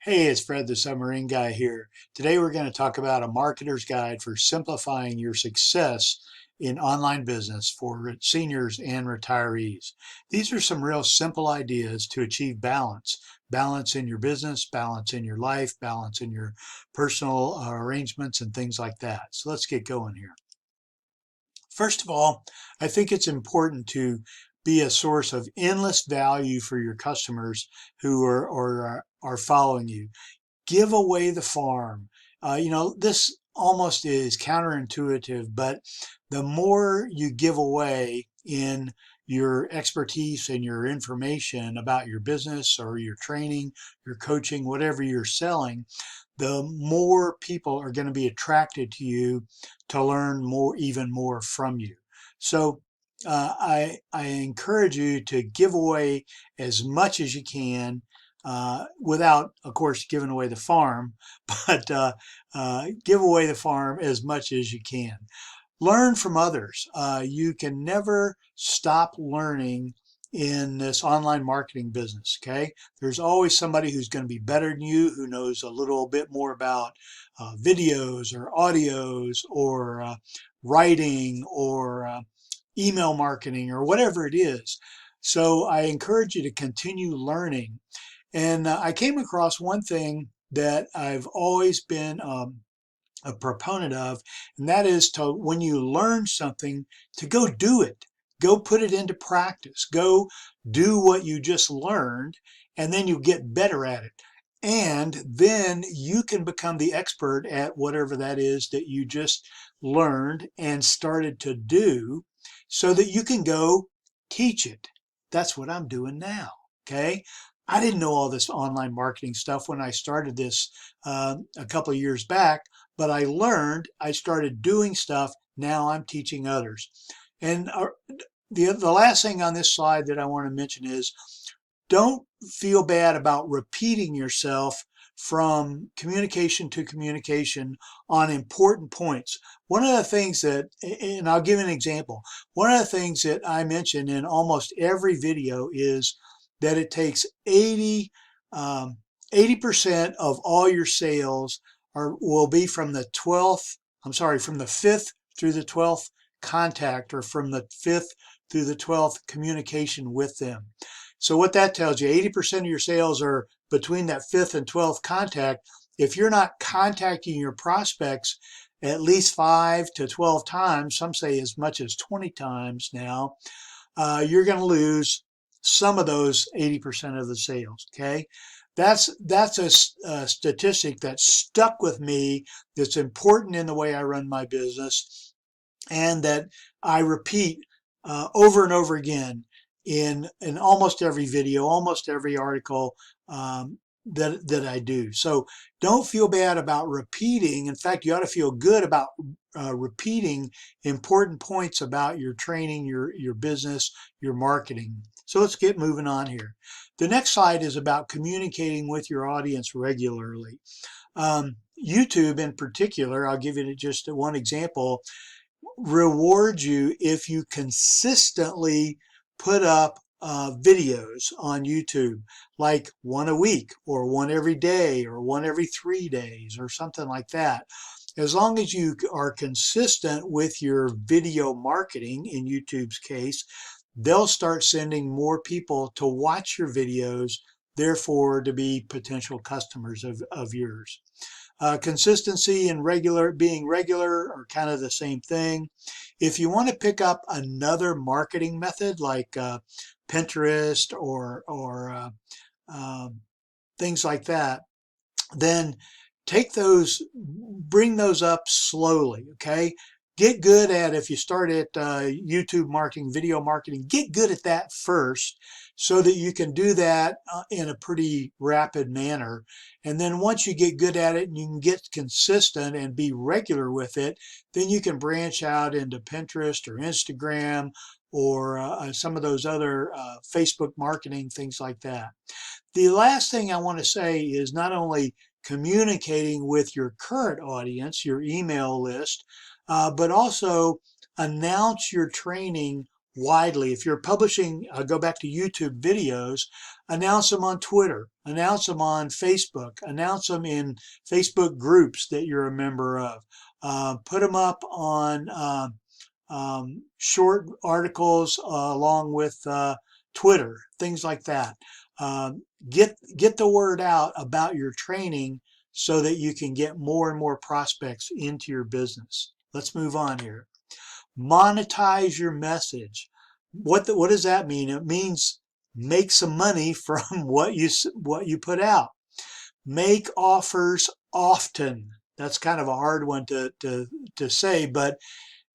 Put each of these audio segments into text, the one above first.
Hey, it's Fred the Submarine Guy here. Today we're going to talk about a marketer's guide for simplifying your success in online business for seniors and retirees. These are some real simple ideas to achieve balance. Balance in your business, balance in your life, balance in your personal arrangements and things like that. So let's get going here. First of all, I think it's important to be a source of endless value for your customers who are following you. Give away the farm. This almost is counterintuitive, but the more you give away in your expertise and your information about your business or your training, your coaching, whatever you're selling, the more people are going to be attracted to you to learn more, even more from you. So I encourage you to give away as much as you can without, of course, giving away the farm, but give away the farm as much as you can. Learn from others. You can never stop learning in this online marketing business, okay? There's always somebody who's going to be better than you, who knows a little bit more about videos or audios or writing or email marketing or whatever it is. So I encourage you to continue learning. And I came across one thing that I've always been a proponent of, and that is to, when you learn something, to go do it. Go put it into practice. Go do what you just learned, and then you get better at it. And then you can become the expert at whatever that is that you just learned and started to do so that you can go teach it. That's what I'm doing now. Okay. I didn't know all this online marketing stuff when I started this a couple of years back, but I learned, I started doing stuff. Now I'm teaching others. And the last thing on this slide that I want to mention is don't feel bad about repeating yourself from communication to communication on important points. One of the things that, and I'll give an example, one of the things that I mention in almost every video is that it takes 80% of all your sales will be from the 5th through the 12th contact, or from the 5th through the 12th communication with them. So what that tells you, 80% of your sales are between that 5th and 12th contact. If you're not contacting your prospects at least 5 to 12 times, some say as much as 20 times now, you're going to lose some of those 80% of the sales, okay? That's a statistic that stuck with me, that's important in the way I run my business, and that I repeat over and over again in almost every video, almost every article that I do. So don't feel bad about repeating. In fact, you ought to feel good about repeating important points about your training, your business, your marketing. So let's get moving on here. The next slide is about communicating with your audience regularly. YouTube in particular, I'll give you just one example, rewards you if you consistently put up videos on YouTube, like one a week or one every day or one every 3 days or something like that. As long as you are consistent with your video marketing, in YouTube's case, they'll start sending more people to watch your videos, therefore to be potential customers of yours. Consistency and being regular are kind of the same thing. If you want to pick up another marketing method like Pinterest or things like that, then bring those up slowly, okay? Get good at, if you start at YouTube marketing, video marketing, get good at that first so that you can do that in a pretty rapid manner. And then once you get good at it and you can get consistent and be regular with it, then you can branch out into Pinterest or Instagram or some of those other Facebook marketing, things like that. The last thing I want to say is not only communicating with your current audience, your email list, but also announce your training widely. If you're publishing, go back to YouTube videos, announce them on Twitter, announce them on Facebook, announce them in Facebook groups that you're a member of, put them up on short articles along with Twitter, things like that. Get the word out about your training so that you can get more and more prospects into your business. Let's move on here. Monetize your message. What does that mean? It means make some money from what you put out. Make offers often. That's kind of a hard one to say, but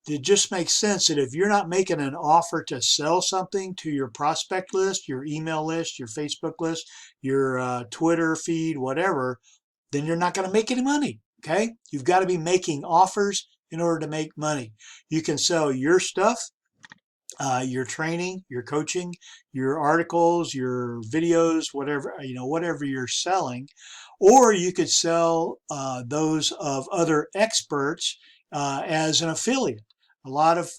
it just makes sense that if you're not making an offer to sell something to your prospect list, your email list, your Facebook list, your Twitter feed, whatever, then you're not going to make any money. Okay? You've got to be making offers in order to make money. You can sell your stuff, your training, your coaching, your articles, your videos, whatever you're selling, or you could sell those of other experts as an affiliate. A lot of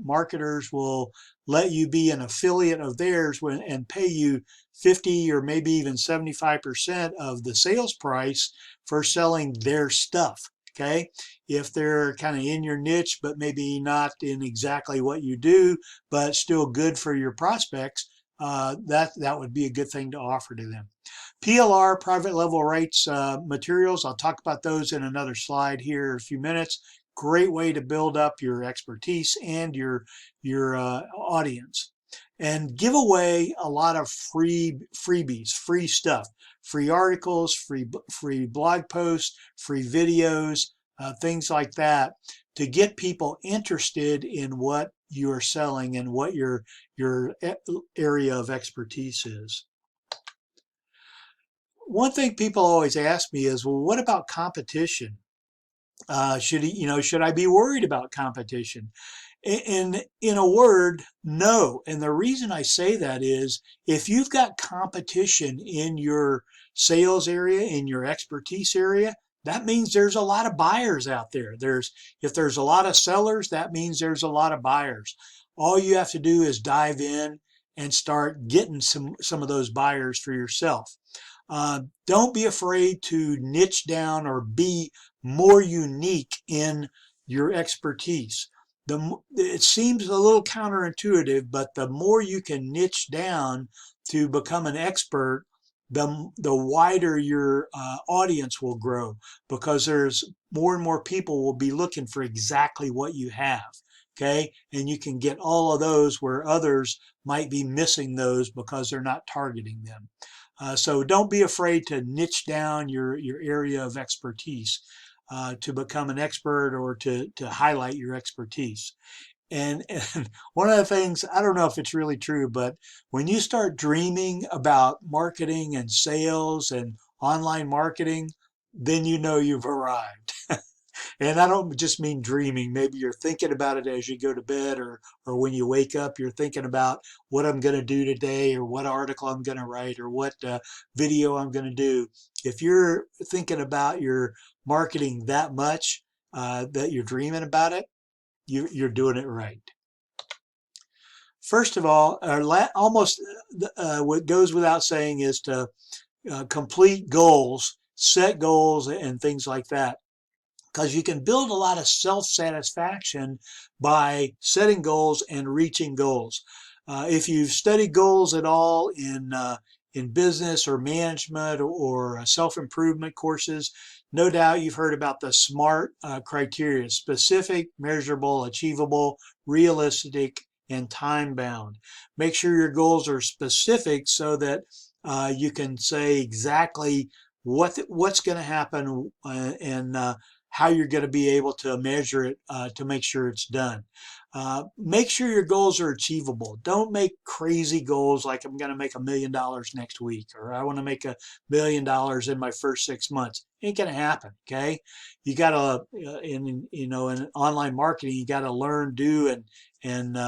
marketers will let you be an affiliate of theirs and pay you 50 or maybe even 75% of the sales price for selling their stuff. Okay, if they're kind of in your niche, but maybe not in exactly what you do, but still good for your prospects, that would be a good thing to offer to them. PLR, private level rights materials, I'll talk about those in another slide here in a few minutes. Great way to build up your expertise and your audience. And give away a lot of freebies, free stuff, free articles, free blog posts, free videos, things like that, to get people interested in what you're selling and what your area of expertise is. One thing people always ask me is, well, what about competition? Should I be worried about competition? In a word, no. And the reason I say that is if you've got competition in your sales area, in your expertise area, that means there's a lot of buyers out there. If there's a lot of sellers, that means there's a lot of buyers. All you have to do is dive in and start getting some of those buyers for yourself. Don't be afraid to niche down or be more unique in your expertise. It seems a little counterintuitive, but the more you can niche down to become an expert, the wider your audience will grow, because there's more and more people will be looking for exactly what you have. Okay, and you can get all of those where others might be missing those because they're not targeting them. So don't be afraid to niche down your area of expertise to become an expert or to highlight your expertise. And one of the things, I don't know if it's really true, but when you start dreaming about marketing and sales and online marketing, then you know you've arrived. And I don't just mean dreaming. Maybe you're thinking about it as you go to bed, or when you wake up, you're thinking about what I'm going to do today, or what article I'm going to write, or what video I'm going to do. If you're thinking about your marketing that much that you're dreaming about it, you're doing it right. First of all, almost what goes without saying is to complete goals, set goals, and things like that, because you can build a lot of self-satisfaction by setting goals and reaching goals. If you've studied goals at all in business or management or self-improvement courses, no doubt you've heard about the SMART criteria: specific, measurable, achievable, realistic, and time-bound. Make sure your goals are specific so that you can say exactly what's going to happen and how you're going to be able to measure it to make sure it's done. Make sure your goals are achievable. Don't make crazy goals like I'm going to make $1 million next week, or I want to make $1 million in my first 6 months. Ain't going to happen. Okay, you got to in online marketing, you got to learn, do, and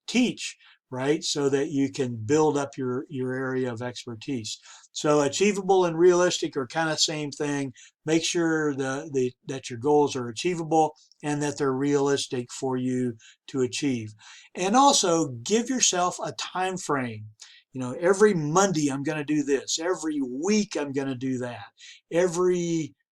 teach, right, so that you can build up your area of expertise. So achievable and realistic are kind of same thing. Make sure that your goals are achievable and that they're realistic for you to achieve. And also give yourself a time frame. every Monday I'm going to do this. Every week I'm going to do that.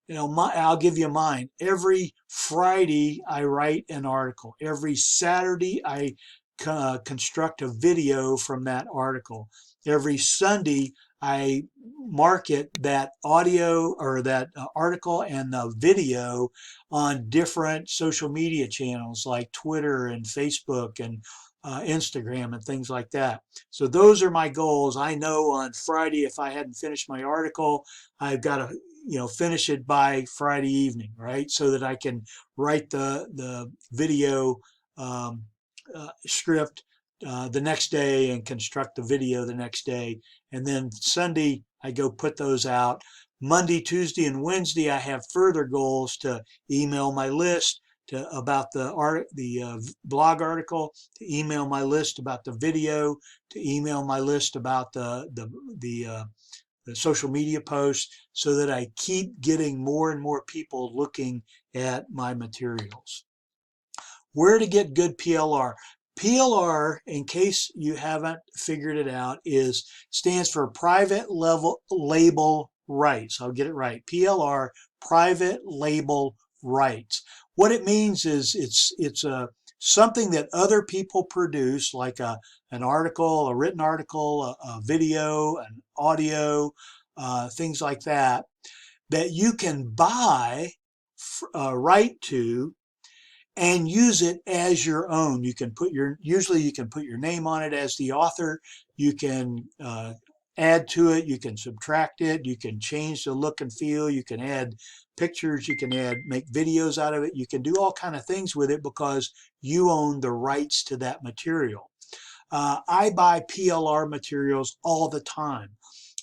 I'll give you mine. Every Friday I write an article. Every Saturday I construct a video from that article. Every Sunday I market that audio or that article and the video on different social media channels like Twitter and Facebook and Instagram and things like that. So those are my goals. I know on Friday, if I hadn't finished my article, I've got to finish it by Friday evening, right? So that I can write the video script the next day and construct the video the next day. And then Sunday, I go put those out. Monday, Tuesday, and Wednesday, I have further goals to email my list about the blog article, to email my list about the video, to email my list about the social media posts, so that I keep getting more and more people looking at my materials. Where to get good PLR? PLR, in case you haven't figured it out, stands for private label rights. I'll get it right. PLR, private label rights. What it means is it's something that other people produce, like an article, a written article, a video, an audio, things like that, that you can buy right to and use it as your own. Usually you can put your name on it as the author. You can add to it, you can subtract it, you can change the look and feel, you can add pictures, you can make videos out of it, you can do all kind of things with it because you own the rights to that material. I buy PLR materials all the time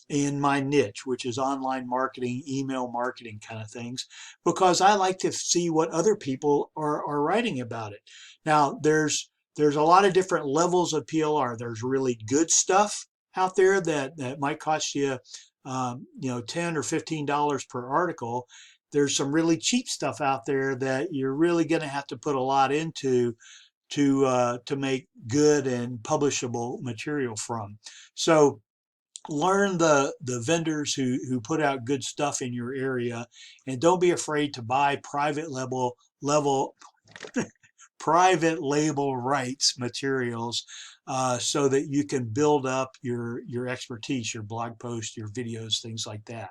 in my niche, which is online marketing, email marketing kind of things, because I like to see what other people are writing about it. Now, there's a lot of different levels of PLR. There's really good stuff out there that might cost you, $10 or $15 per article. There's some really cheap stuff out there that you're really going to have to put a lot into to make good and publishable material from. So learn the vendors who put out good stuff in your area, and don't be afraid to buy private label rights materials, so that you can build up your expertise, your blog posts, your videos, things like that.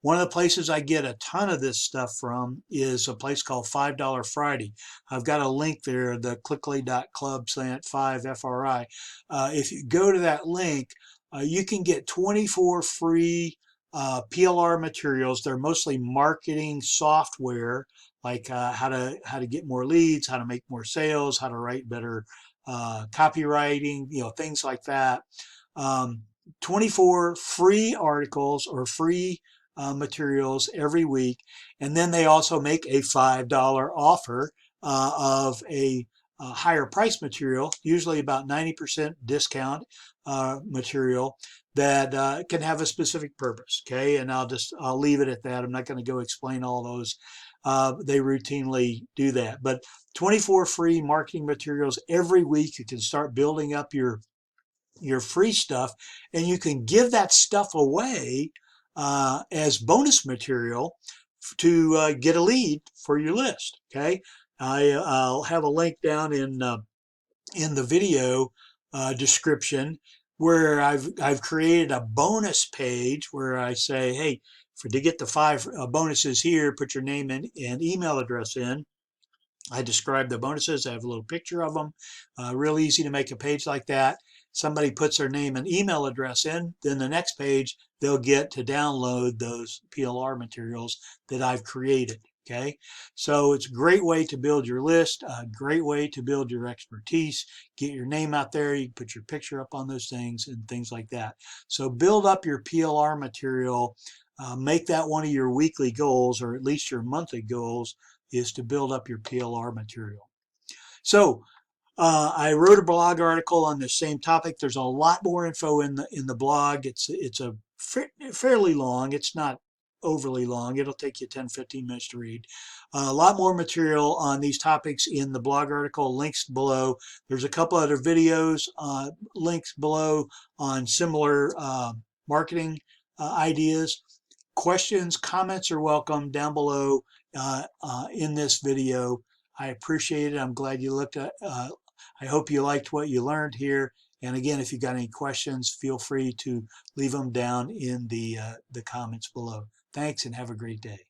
One of the places I get a ton of this stuff from is a place called $5 Friday. I've got a link there, the clickly.club/5FRI. If you go to that link, you can get 24 free PLR materials. They're mostly marketing software, like how to get more leads, how to make more sales, how to write better copywriting, things like that. 24 free articles or free materials every week, and then they also make a $5 offer of a higher price material, usually about 90% discount material that can have a specific purpose. Okay, and I'll leave it at that. I'm not going to go explain all those. They routinely do that, but 24 free marketing materials every week. You can start building up your free stuff, and you can give that stuff away as bonus material to get a lead for your list. Okay, I'll have a link down in the video description, where I've created a bonus page where I say, hey, to get the 5 bonuses here, put your name and email address in. I describe the bonuses. I have a little picture of them. Real easy to make a page like that. Somebody puts their name and email address in, then the next page they'll get to download those PLR materials that I've created. Okay, so it's a great way to build your list, a great way to build your expertise, get your name out there. You can put your picture up on those things and things like that. So build up your PLR material. Make that one of your weekly goals, or at least your monthly goals, is to build up your PLR material. So I wrote a blog article on the same topic. There's a lot more info in the blog. It's a fairly long. It's not overly long. It'll take you 10-15 minutes to read. A lot more material on these topics in the blog article, links below. There's a couple other videos, links below on similar marketing ideas. Questions, comments are welcome down below in this video. I appreciate it. I'm glad you looked at. I hope you liked what you learned here. And again, if you got any questions, feel free to leave them down in the comments below. Thanks and have a great day.